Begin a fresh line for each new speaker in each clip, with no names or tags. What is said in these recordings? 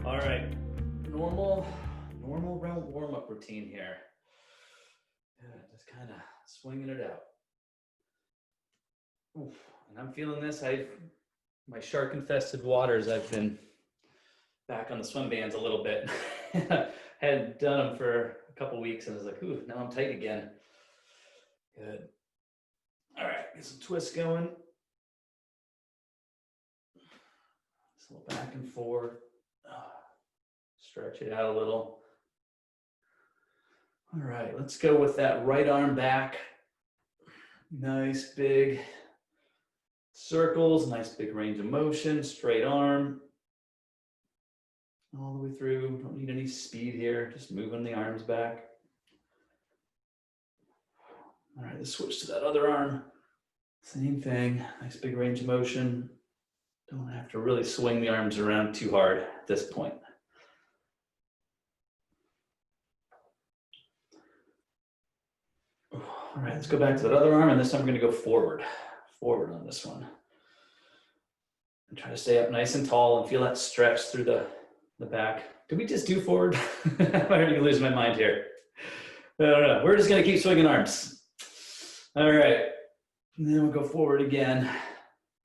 All right, normal warm-up routine here. Just kind of swinging it out. Oof. And I'm feeling this. My shark-infested waters, I've been back on the swim bands a little bit. Hadn't done them for a couple weeks, and I was like, ooh, now I'm tight again. Good. All right, get some twists going. Just a little back and forth. Stretch it out a little. All right, let's go with that right arm back. Nice big circles, nice big range of motion, straight arm. All the way through, don't need any speed here, just moving the arms back. All right, let's switch to that other arm. Same thing, nice big range of motion. Don't have to really swing the arms around too hard at this point. All right, let's go back to that other arm, and this time we're gonna go forward on this one. And try to stay up nice and tall and feel that stretch through the back. Did we just do forward? I'm gonna lose my mind here. I don't know, we're just gonna keep swinging arms. All right, and then we'll go forward again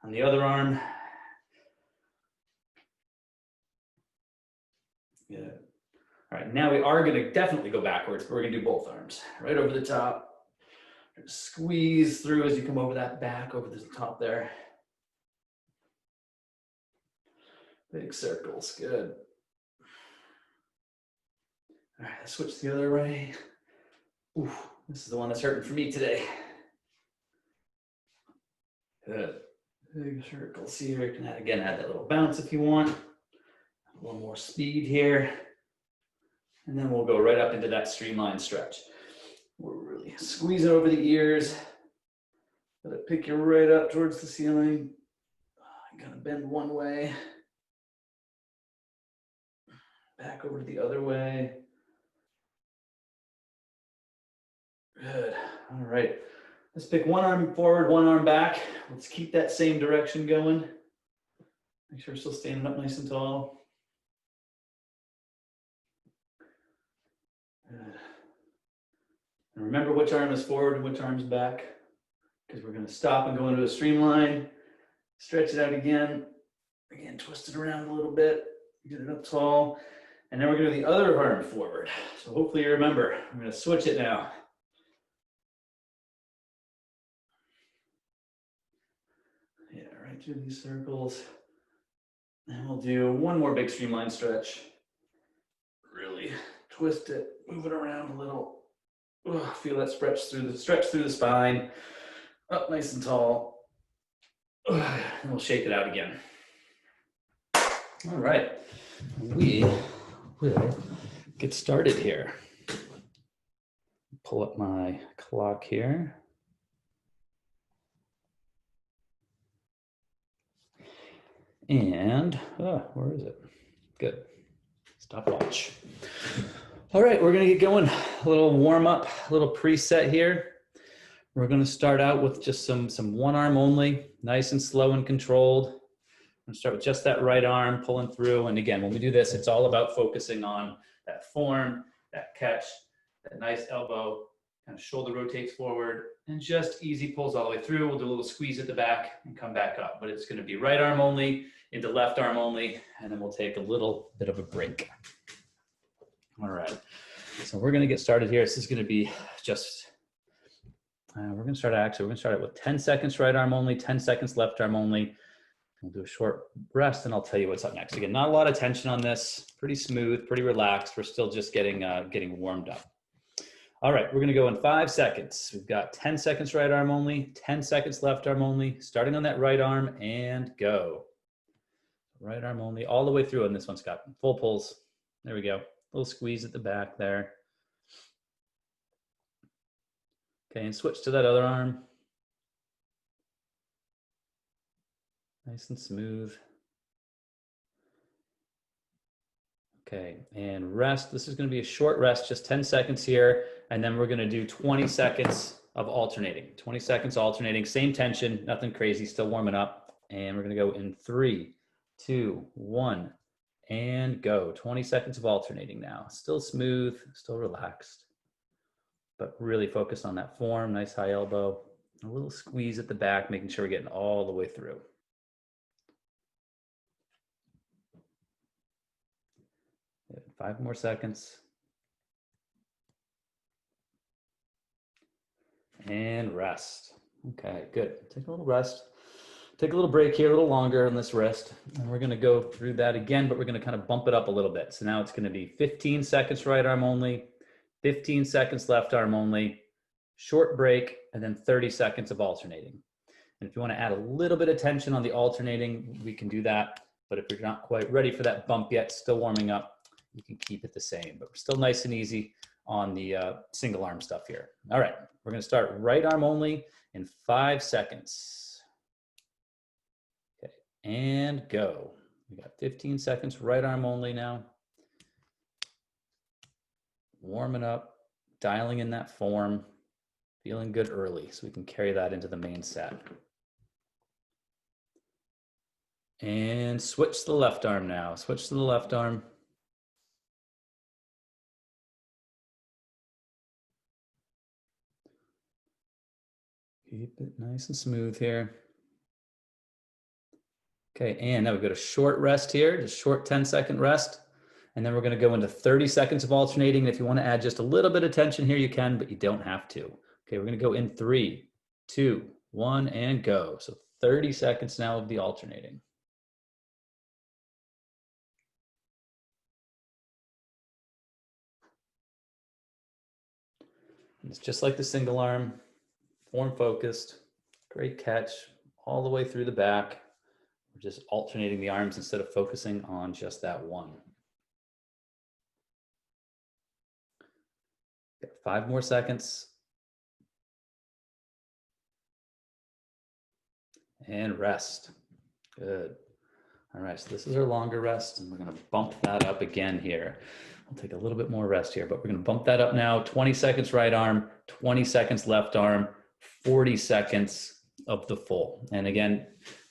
on the other arm. Good. All right, now we are gonna definitely go backwards, but we're gonna do both arms. Right over the top. Squeeze through as you come over that back, over the top there. Big circles, good. All right, let's switch the other way. Oof, this is the one that's hurting for me today. Good. Big circles here. You can again add that little bounce if you want. A little more speed here. And then we'll go right up into that streamlined stretch. We're really squeezing over the ears. Let it pick you right up towards the ceiling. I'm gonna bend one way. Back over to the other way. Good. All right. Let's pick one arm forward, one arm back. Let's keep that same direction going. Make sure we're still standing up nice and tall. Good. And remember which arm is forward and which arm is back, because we're going to stop and go into a streamline. Stretch it out again. Again, twist it around a little bit. Get it up tall. And then we're going to do the other arm forward. So hopefully you remember. I'm going to switch it now. Yeah, right through these circles. And we'll do one more big streamline stretch. Really twist it, move it around a little. Feel that stretch through the spine. Up nice and tall. And we'll shake it out again. All right, we will get started here. Pull up my clock here. And, where is it? Good, stopwatch. All right, we're gonna get going. A little warm up, a little preset here. We're gonna start out with just some one arm only, nice and slow and controlled. I'm gonna start with just that right arm, pulling through. And again, when we do this, it's all about focusing on that form, that catch, that nice elbow, kind of shoulder rotates forward, and just easy pulls all the way through. We'll do a little squeeze at the back and come back up. But it's gonna be right arm only, into left arm only, and then we'll take a little bit of a break. All right, so we're gonna get started here. This is gonna be just, we're gonna start it with 10 seconds right arm only, 10 seconds left arm only. We'll do a short rest and I'll tell you what's up next. Again, not a lot of tension on this, pretty smooth, pretty relaxed. We're still just getting warmed up. All right, we're gonna go in 5 seconds. We've got 10 seconds right arm only, 10 seconds left arm only, starting on that right arm and go. Right arm only, all the way through, and this one's got full pulls. There we go. Little squeeze at the back there. Okay, and switch to that other arm. Nice and smooth. Okay, and rest. This is going to be a short rest, just 10 seconds here, and then we're going to do 20 seconds of alternating. 20 seconds alternating, same tension, nothing crazy, still warming up. And we're going to go in 3, 2, 1, and go. 20 seconds of alternating now. Still smooth, still relaxed, but really focused on that form. Nice high elbow, a little squeeze at the back, making sure we're getting all the way through. Good. 5 more seconds. And rest. Okay, good. Take a little rest. Take a little break here, a little longer on this rest. And we're gonna go through that again, but we're gonna kind of bump it up a little bit. So now it's gonna be 15 seconds right arm only, 15 seconds left arm only, short break, and then 30 seconds of alternating. And if you wanna add a little bit of tension on the alternating, we can do that. But if you're not quite ready for that bump yet, still warming up, you can keep it the same. But we're still nice and easy on the single arm stuff here. All right, we're gonna start right arm only in 5 seconds. Okay, and go. We got 15 seconds, right arm only now. Warming up, dialing in that form, feeling good early so we can carry that into the main set. And switch to the left arm now. Switch to the left arm. Keep it nice and smooth here. Okay, and now we've got a short rest here, just short 10-second rest. And then we're gonna go into 30 seconds of alternating. If you wanna add just a little bit of tension here, you can, but you don't have to. Okay, we're gonna go in 3, 2, 1, and go. So 30 seconds now of the alternating. And it's just like the single arm, form focused, great catch, all the way through the back. We're just alternating the arms instead of focusing on just that one. Got 5 more seconds. And rest. Good. All right, so this is our longer rest, and we're gonna bump that up again here. We'll take a little bit more rest here, but we're gonna bump that up now. 20 seconds right arm, 20 seconds left arm, 40 seconds of the full. And again,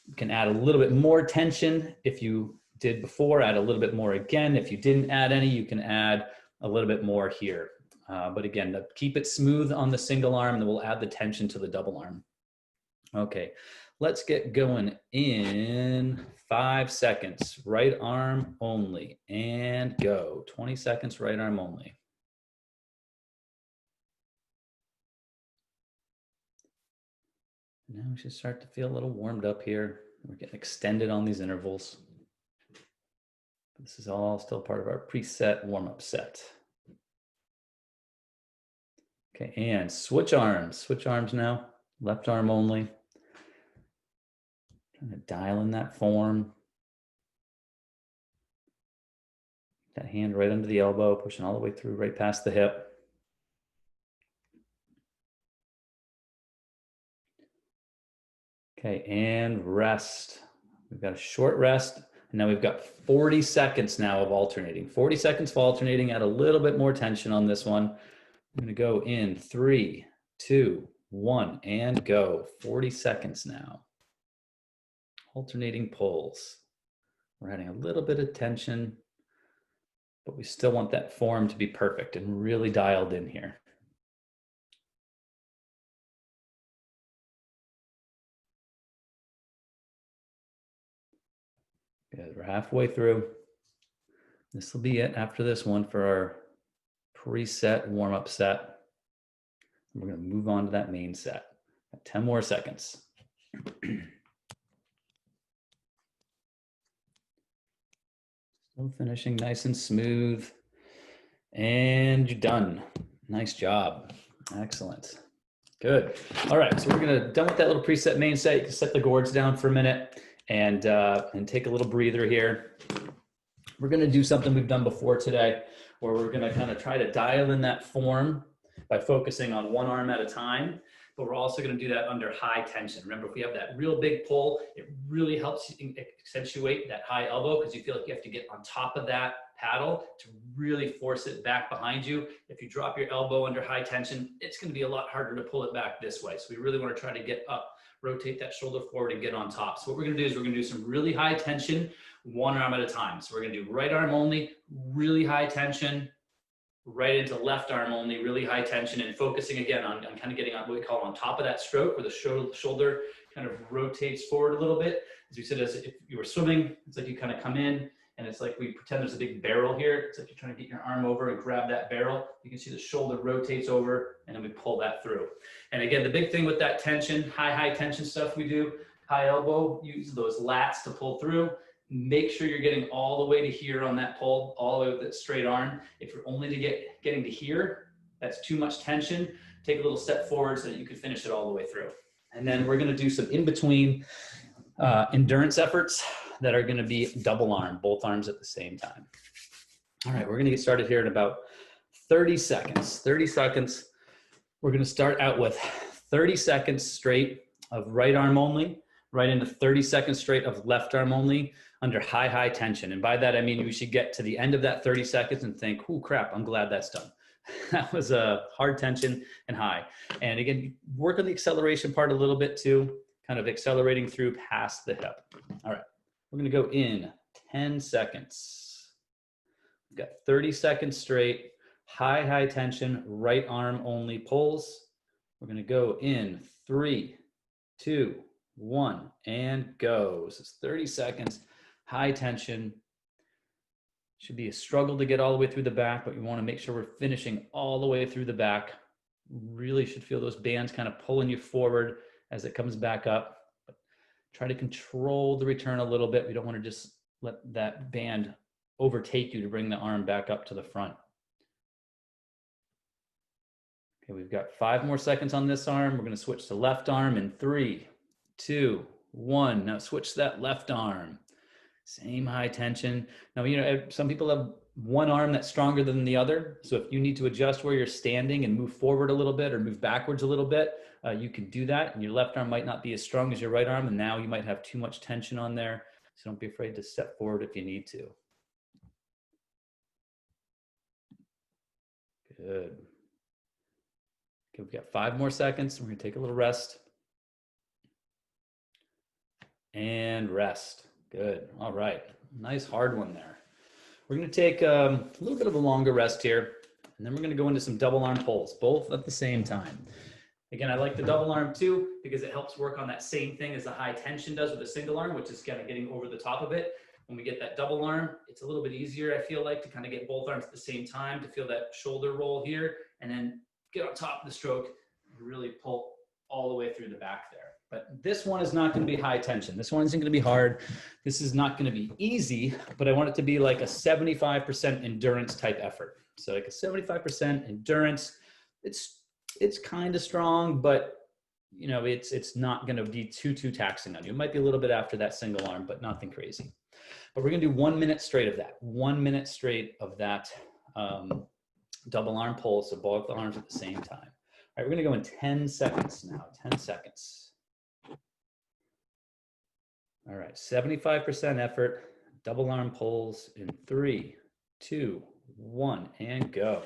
you can add a little bit more tension if you did before, add a little bit more again. If you didn't add any, you can add a little bit more here. But again, keep it smooth on the single arm, and then we'll add the tension to the double arm. Okay, let's get going in 5 seconds. Right arm only, and go. 20 seconds, right arm only. Now we should start to feel a little warmed up here. We're getting extended on these intervals. This is all still part of our preset warm-up set. Okay, and switch arms now. Left arm only. Trying to dial in that form. That hand right under the elbow, pushing all the way through, right past the hip. Okay, and rest. We've got a short rest, and now we've got 40 seconds now of alternating. 40 seconds of alternating, add a little bit more tension on this one. I'm gonna go in 3, 2, 1, and go. 40 seconds now. Alternating pulls. We're adding a little bit of tension, but we still want that form to be perfect and really dialed in here. Good, we're halfway through. This will be it after this one for our preset warm-up set. We're gonna move on to that main set. 10 more seconds. Still finishing nice and smooth. And you're done. Nice job. Excellent. Good. All right, so we're done with that little preset main set. You can set the gourds down for a minute and take a little breather here. We're gonna do something we've done before today, where we're gonna kind of try to dial in that form by focusing on one arm at a time, but we're also gonna do that under high tension. Remember, if we have that real big pull, it really helps accentuate that high elbow because you feel like you have to get on top of that paddle to really force it back behind you. If you drop your elbow under high tension, it's gonna be a lot harder to pull it back this way. So we really wanna try to get up, rotate that shoulder forward and get on top. So what we're gonna do is we're gonna do some really high tension one arm at a time. So we're gonna do right arm only, really high tension, right into left arm only, really high tension, and focusing again on kind of getting on what we call on top of that stroke, where the shoulder kind of rotates forward a little bit. As we said, as if you were swimming, it's like you kind of come in, and it's like we pretend there's a big barrel here. It's like you're trying to get your arm over and grab that barrel. You can see the shoulder rotates over, and then we pull that through. And again, the big thing with that tension, high tension stuff we do, high elbow, use those lats to pull through. Make sure you're getting all the way to here on that pull, all the way with that straight arm. If you're only getting to here, that's too much tension. Take a little step forward so that you can finish it all the way through. And then we're gonna do some in-between endurance efforts that are gonna be double arm, both arms at the same time. All right, we're gonna get started here in about 30 seconds. 30 seconds. We're gonna start out with 30 seconds straight of right arm only, right into 30 seconds straight of left arm only under high tension. And by that, I mean, we should get to the end of that 30 seconds and think, oh crap, I'm glad that's done. That was a hard tension and high. And again, work on the acceleration part a little bit too, kind of accelerating through past the hip. All right, we're gonna go in 10 seconds. We've got 30 seconds straight, high tension, right arm only pulls. We're gonna go in 3, 2, 1, and go. This is 30 seconds, high tension. Should be a struggle to get all the way through the back, but we want to make sure we're finishing all the way through the back. Really should feel those bands kind of pulling you forward as it comes back up. But try to control the return a little bit. We don't want to just let that band overtake you to bring the arm back up to the front. Okay, we've got 5 more seconds on this arm. We're going to switch to left arm in 3, 2, 1. Now switch to that left arm. Same high tension. Now, you know, some people have one arm that's stronger than the other. So if you need to adjust where you're standing and move forward a little bit or move backwards a little bit, you can do that. And your left arm might not be as strong as your right arm. And now you might have too much tension on there. So don't be afraid to step forward if you need to. Good. Okay, we've got 5 more seconds. We're going to take a little rest. And rest. Good. All right. Nice hard one there. We're going to take a little bit of a longer rest here, and then we're going to go into some double arm pulls, both at the same time. Again, I like the double arm too, because it helps work on that same thing as the high tension does with a single arm, which is kind of getting over the top of it. When we get that double arm, it's a little bit easier, I feel like, to kind of get both arms at the same time, to feel that shoulder roll here, and then get on top of the stroke and really pull all the way through the back there. But this one is not going to be high tension. This one isn't going to be hard. This is not going to be easy, but I want it to be like a 75% endurance type effort. So like a 75% endurance. It's kind of strong, but you know, it's not going to be too taxing on you. It might be a little bit after that single arm, but nothing crazy. But we're going to do 1 minute straight of that. 1 minute straight of that double arm pull. So both the arms at the same time. All right, we're going to go in 10 seconds now. 10 seconds. All right, 75% effort, double arm pulls in 3, 2, 1, and go.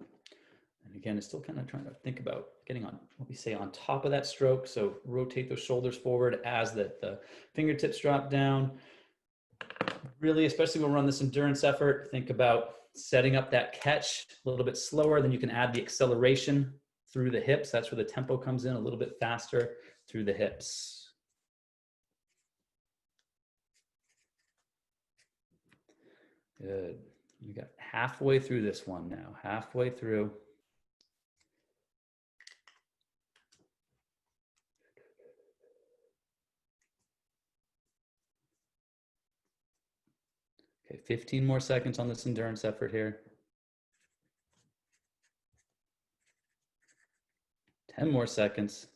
And again, it's still kind of trying to think about getting on what we say on top of that stroke. So rotate those shoulders forward as the fingertips drop down. Really, especially when we're on this endurance effort, think about setting up that catch a little bit slower. Then you can add the acceleration through the hips. That's where the tempo comes in a little bit faster through the hips. Good. You got halfway through this one now, halfway through. Okay, 15 more seconds on this endurance effort here. 10 more seconds.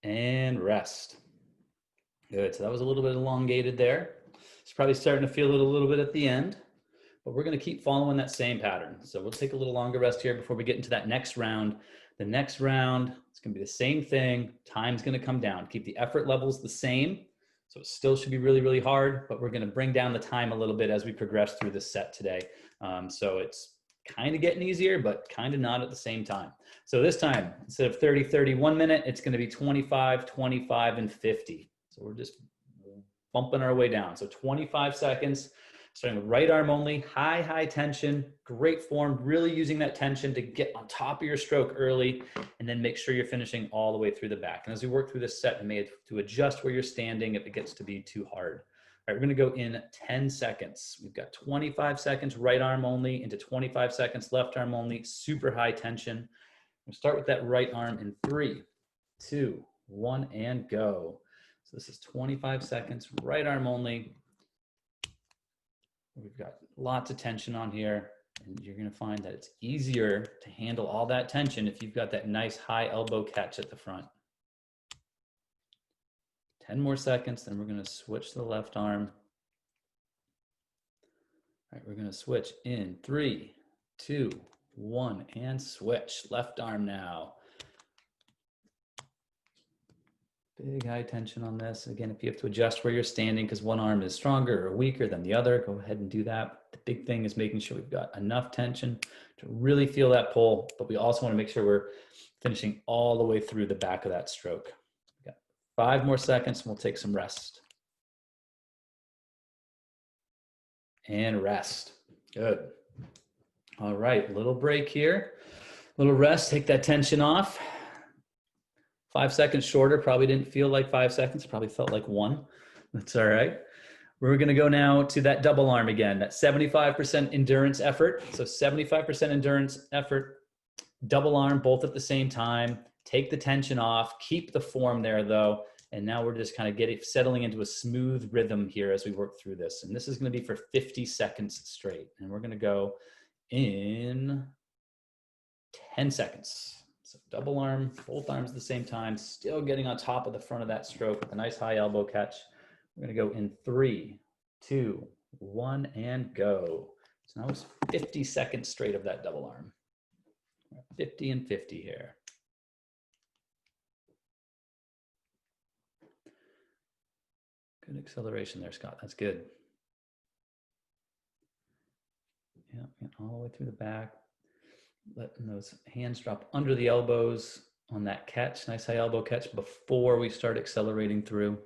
And rest. Good, so that was a little bit elongated there. It's probably starting to feel it a little bit at the end, but we're gonna keep following that same pattern. So we'll take a little longer rest here before we get into that next round. The next round, it's gonna be the same thing. Time's gonna come down. Keep the effort levels the same. So it still should be really hard, but we're gonna bring down the time a little bit as we progress through this set today. So it's kind of getting easier, but kind of not at the same time. So this time, instead of 30, 30, 1 minute, it's going to be 25, 25, and 50. So we're just bumping our way down. So 25 seconds, starting with right arm only, high, high tension, great form, really using that tension to get on top of your stroke early, and then make sure you're finishing all the way through the back. And as we work through this set, you may have to adjust where you're standing if it gets to be too hard. All right, we're gonna go in 10 seconds. We've got 25 seconds right arm only into 25 seconds left arm only, super high tension. We'll start with that right arm in 3, 2, 1, and go. So this is 25 seconds, right arm only. We've got lots of tension on here, and you're gonna find that it's easier to handle all that tension if you've got that nice high elbow catch at the front. 10 more seconds, then we're gonna switch to the left arm. All right, we're gonna switch in 3, 2, 1, and switch. Left arm now. Big high tension on this. Again, if you have to adjust where you're standing because one arm is stronger or weaker than the other, go ahead and do that. The big thing is making sure we've got enough tension to really feel that pull, but we also want to make sure we're finishing all the way through the back of that stroke. We've got 5 more seconds and we'll take some rest. And rest. Good. All right, little break here. Little rest, take that tension off. 5 seconds shorter, probably didn't feel like 5 seconds, probably felt like 1. That's all right. We're gonna go now to that double arm again, that 75% endurance effort. So 75% endurance effort, double arm, both at the same time. Take the tension off, keep the form there though. And now we're just kind of settling into a smooth rhythm here as we work through this. And this is gonna be for 50 seconds straight. And we're gonna go in 10 seconds. So double arm, both arms at the same time, still getting on top of the front of that stroke with a nice high elbow catch. We're gonna go in 3, 2, 1, and go. So now it's 50 seconds straight of that double arm. 50 and 50 here. Good acceleration there, Scott, that's good. Yeah, all the way through the back. Letting those hands drop under the elbows on that catch, nice high elbow catch before we start accelerating through.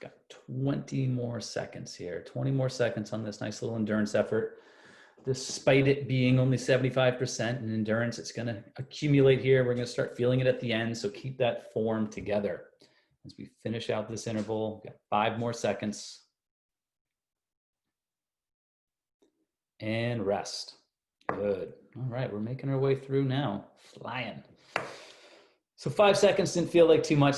Got 20 more seconds here, 20 more seconds on this nice little endurance effort. Despite it being only 75% in endurance, it's gonna accumulate here. We're gonna start feeling it at the end, so keep that form together. As we finish out this interval, we've got 5 more seconds. And rest. Good. All right, we're making our way through now. Flying. So 5 seconds didn't feel like too much.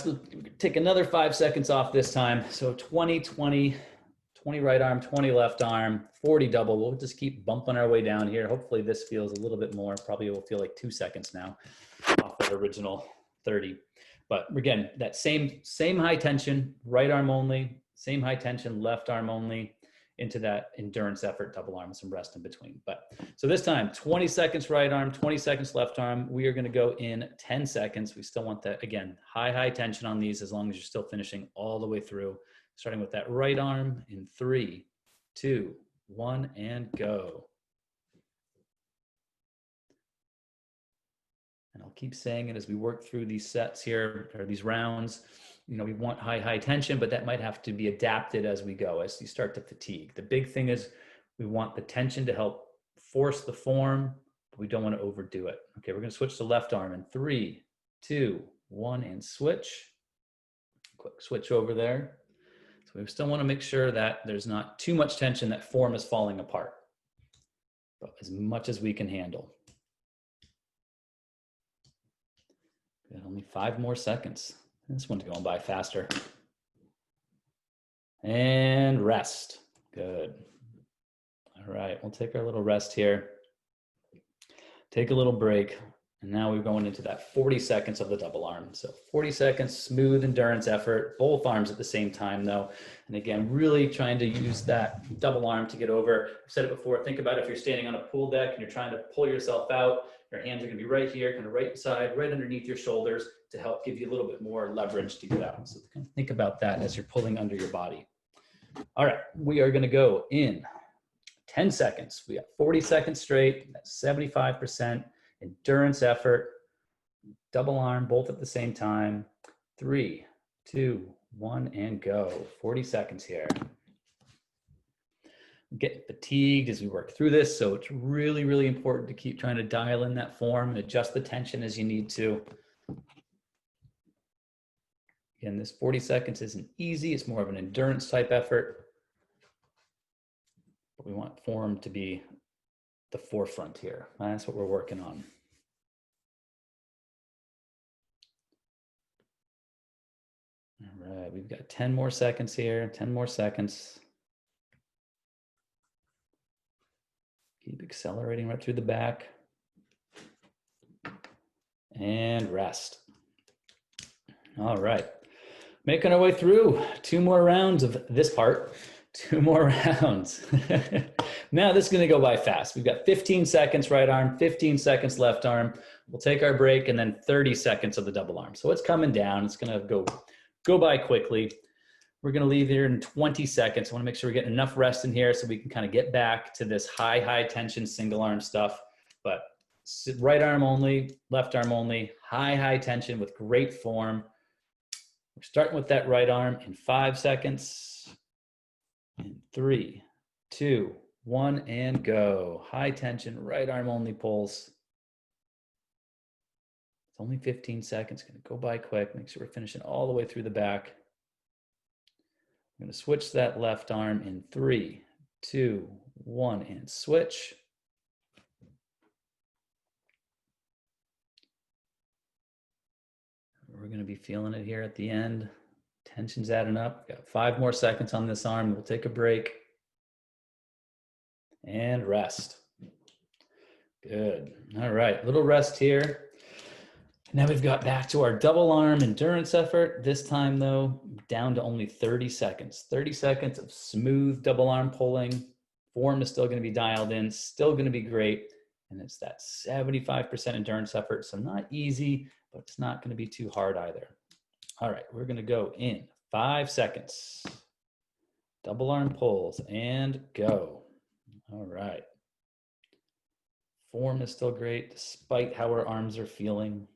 Take another 5 seconds off this time. So 20, 20, 20 right arm, 20 left arm, 40 double. We'll just keep bumping our way down here. Hopefully this feels a little bit more. Probably will feel like 2 seconds now off that original 30. But again, that same high tension, right arm only, same high tension, left arm only, into that endurance effort, double arm, some rest in between. But so this time, 20 seconds right arm, 20 seconds left arm. We are gonna go in 10 seconds. We still want that, again, high tension on these as long as you're still finishing all the way through. Starting with that right arm in 3, 2, 1, and go. And I'll keep saying it as we work through these sets here, or these rounds. You know, we want high tension, but that might have to be adapted as we go, as you start to fatigue. The big thing is we want the tension to help force the form, but we don't want to overdo it. Okay, we're going to switch to left arm in 3, 2, 1, and switch. Quick switch over there. So we still want to make sure that there's not too much tension, that form is falling apart, but as much as we can handle. Good, only 5 more seconds. This one's going by faster. And rest. Good. All right, we'll take our little rest here. Take a little break. And now we're going into that 40 seconds of the double arm. So 40 seconds, smooth endurance effort, both arms at the same time though. And again, really trying to use that double arm to get over. I've said it before, think about if you're standing on a pool deck and you're trying to pull yourself out, your hands are gonna be right here, kind of right side, right underneath your shoulders to help give you a little bit more leverage to get out. So kind of think about that as you're pulling under your body. All right, we are gonna go in 10 seconds. We got 40 seconds straight, that's 75% endurance effort, double arm, both at the same time. 3, 2, 1, and go. 40 seconds here. Get fatigued as we work through this, so it's really, really important to keep trying to dial in that form and adjust the tension as you need to. Again, this 40 seconds isn't easy, it's more of an endurance type effort. But we want form to be the forefront here. That's what we're working on. All right, we've got 10 more seconds here, 10 more seconds. Keep accelerating right through the back. And rest. All right, making our way through 2 more rounds of this part. 2 more rounds. Now this is gonna go by fast. We've got 15 seconds right arm, 15 seconds left arm. We'll take our break and then 30 seconds of the double arm. So it's coming down. It's gonna go by quickly. We're gonna leave here in 20 seconds. I wanna make sure we get enough rest in here so we can kind of get back to this high tension single arm stuff. But right arm only, left arm only, high tension with great form. We're starting with that right arm in 5 seconds. In 3, 2, 1, and go. High tension, right arm only pulls. It's only 15 seconds, gonna go by quick. Make sure we're finishing all the way through the back. I'm gonna switch that left arm in 3, 2, 1, and switch. We're gonna be feeling it here at the end. Tension's adding up. Got 5 more seconds on this arm. We'll take a break. And rest. Good. All right, little rest here. Now we've got back to our double arm endurance effort. This time though, down to only 30 seconds. 30 seconds of smooth double arm pulling. Form is still gonna be dialed in, still gonna be great. And it's that 75% endurance effort. So not easy, but it's not gonna be too hard either. All right, we're gonna go in 5 seconds. Double arm pulls and go. All right. Form is still great despite how our arms are feeling.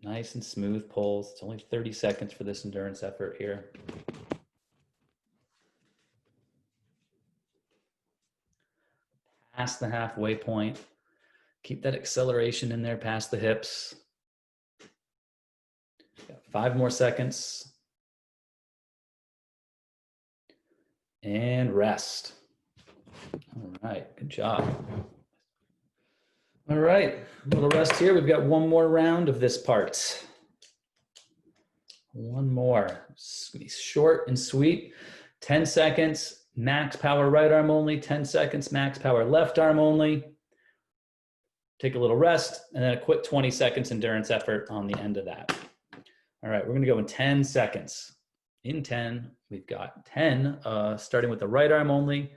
Nice and smooth pulls. It's only 30 seconds for this endurance effort here. Past the halfway point. Keep that acceleration in there past the hips. Got 5 more seconds. And rest. All right, good job. All right, a little rest here. We've got 1 more round of this part. 1 more. It's gonna be short and sweet. 10 seconds, max power right arm only. 10 seconds, max power left arm only. Take a little rest, and then a quick 20 seconds endurance effort on the end of that. All right, we're gonna go in 10 seconds. In 10, we've got 10, starting with the right arm only.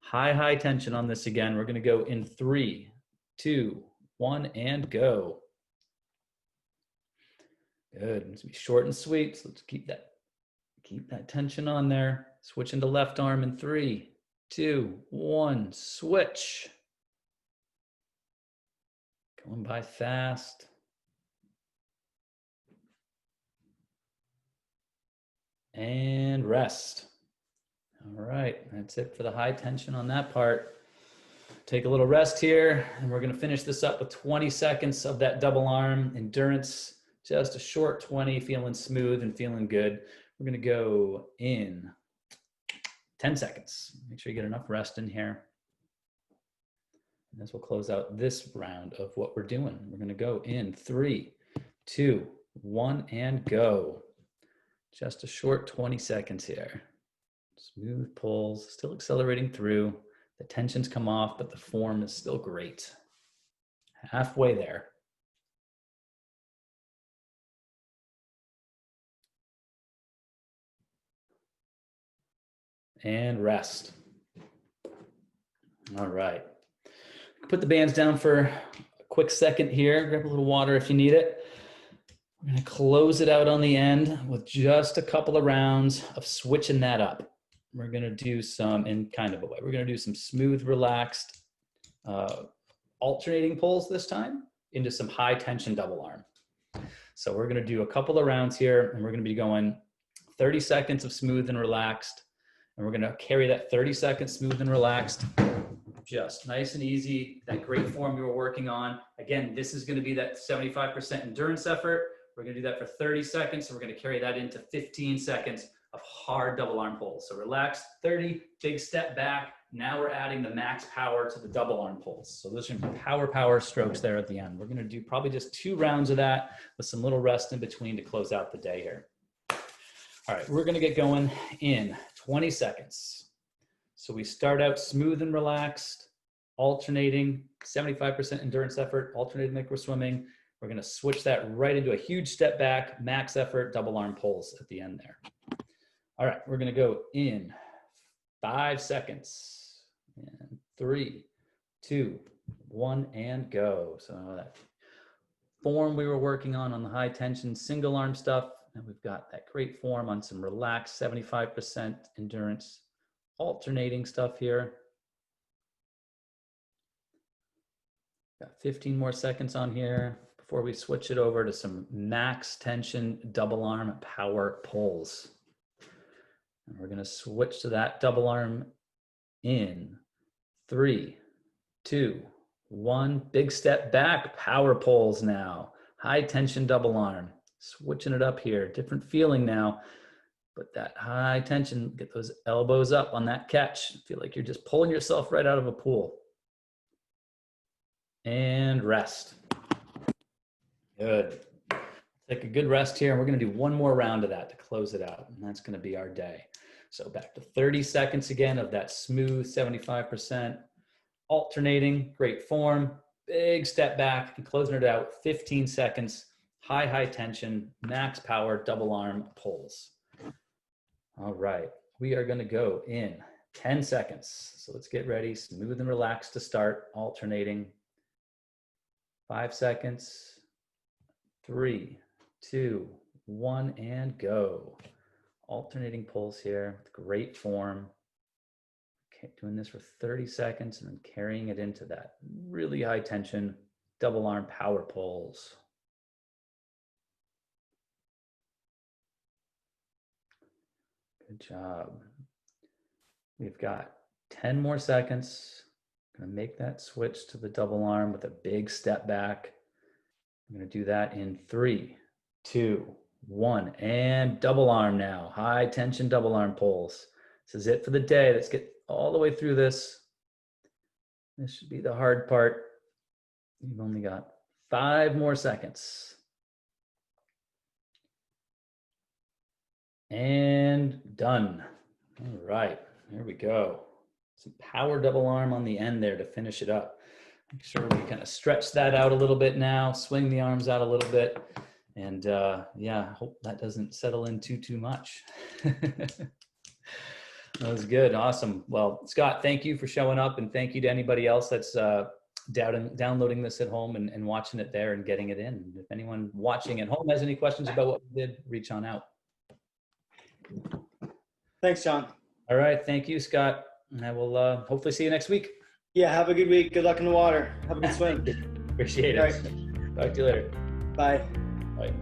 High tension on this again. We're gonna go in 3, 2, 1, and go. Good, it's gonna be short and sweet, so let's keep that tension on there. Switch into left arm in 3, 2, 1, switch. Going by fast. And rest. All right, that's it for the high tension on that part. Take a little rest here, and we're gonna finish this up with 20 seconds of that double arm endurance, just a short 20, feeling smooth and feeling good. We're gonna go in 10 seconds. Make sure you get enough rest in here. And this will close out this round of what we're doing. We're gonna go in 3, 2, 1, and go. Just a short 20 seconds here. Smooth pulls, still accelerating through. The tensions come off, but the form is still great. Halfway there. And rest. All right. Put the bands down for a quick second here. Grab a little water if you need it. We're going to close it out on the end with just a couple of rounds of switching that up. We're going to do some, in kind of a way, we're going to do some smooth, relaxed, alternating pulls this time into some high tension double arm. So we're going to do a couple of rounds here, and we're going to be going 30 seconds of smooth and relaxed. And we're going to carry that 30 seconds smooth and relaxed, just nice and easy, that great form you were working on. Again, this is going to be that 75% endurance effort. We're going to do that for 30 seconds. So we're going to carry that into 15 seconds of hard double arm pulls. So relaxed, 30, big step back. Now we're adding the max power to the double arm pulls. So those are going to be power strokes there at the end. We're going to do probably just 2 rounds of that with some little rest in between to close out the day here. All right, we're going to get going in 20 seconds. So we start out smooth and relaxed, alternating 75% endurance effort, alternating like we're swimming. We're going to switch that right into a huge step back, max effort, double arm pulls at the end there. All right, we're going to go in 5 seconds. And 3, 2, 1, and go. So that form we were working on the high tension single arm stuff, and we've got that great form on some relaxed 75% endurance, alternating stuff here. Got 15 more seconds on here before we switch it over to some max tension double arm power pulls. And we're going to switch to that double arm in 3, 2, 1. Big step back, power pulls now. High tension double arm. Switching it up here. Different feeling now. But that high tension, get those elbows up on that catch. Feel like you're just pulling yourself right out of a pool. And rest. Good. Take a good rest here, and we're going to do one more round of that to close it out, and that's going to be our day. So back to 30 seconds again of that smooth 75%, alternating, great form, big step back, and closing it out, 15 seconds, high tension, max power, double arm pulls. All right, we are going to go in 10 seconds. So let's get ready, smooth and relaxed to start, alternating. 5 seconds, 3, 2, 1, and go. Alternating pulls here with great form. Okay, doing this for 30 seconds and then carrying it into that really high tension double arm power pulls. Good job. We've got 10 more seconds. I'm gonna make that switch to the double arm with a big step back. I'm gonna do that in 3, 2, 1, and double arm now. High tension double arm pulls. This is it for the day. Let's get all the way through this. This should be the hard part. You've only got 5 more seconds. And done. All right, here we go. Some power double arm on the end there to finish it up. Make sure we kind of stretch that out a little bit now, swing the arms out a little bit. And yeah, I hope that doesn't settle in too much. That was good, awesome. Well, Scott, thank you for showing up, and thank you to anybody else that's downloading this at home and watching it there and getting it in. If anyone watching at home has any questions about what we did, reach on out.
Thanks, John.
All right, thank you, Scott. And I will hopefully see you next week.
Yeah, have a good week. Good luck in the water. Have a good swim.
Appreciate it.
All right.
Talk to you later.
Bye.
Bye.